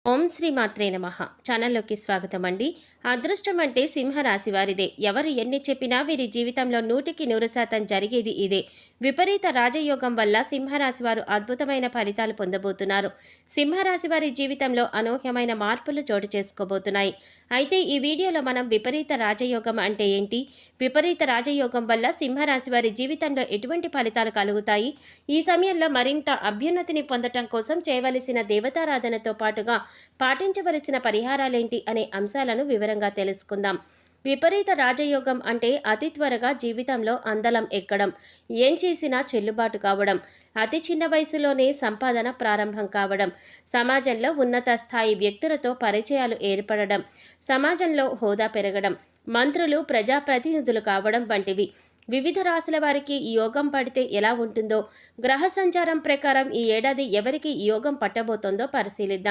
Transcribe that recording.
ఓం శ్రీ మాత్రే నమః. ఛానల్లోకి స్వాగతం అండి. అదృష్టం అంటే సింహరాశి వారిదే. ఎవరు ఎన్ని చెప్పినా వీరి జీవితంలో 100% జరిగేది ఇదే. విపరీత రాజయోగం వల్ల సింహరాశి వారు అద్భుతమైన ఫలితాలు పొందబోతున్నారు. సింహరాశి వారి జీవితంలో అనూహ్యమైన మార్పులు చోటు చేసుకోబోతున్నాయి. అయితే ఈ వీడియోలో మనం విపరీత రాజయోగం అంటే ఏంటి, విపరీత రాజయోగం వల్ల సింహరాశి వారి జీవితంలో ఎటువంటి ఫలితాలు కలుగుతాయి, ఈ సమయంలో మరింత అభ్యున్నతిని పొందటం కోసం చేయవలసిన దేవతారాధనతో పాటుగా పాటించవలసిన పరిహారాలేంటి అనే అంశాలను వివరంగా తెలుసుకుందాం. విపరీత రాజయోగం అంటే అతి త్వరగా జీవితంలో అందలం ఎక్కడం, ఏం చేసినా చెల్లుబాటు కావడం, అతి చిన్న వయసులోనే సంపాదన ప్రారంభం కావడం, సమాజంలో ఉన్నత స్థాయి వ్యక్తులతో పరిచయాలు ఏర్పడడం, సమాజంలో హోదా పెరగడం, మంత్రులు ప్రజాప్రతినిధులు కావడం వంటివి. వివిధ రాశుల వారికి ఈ యోగం పడితే ఎలా ఉంటుందో, గ్రహ సంచారం ప్రకారం ఈ ఏడాది ఎవరికి ఈ యోగం పట్టబోతోందో పరిశీలిద్దాం.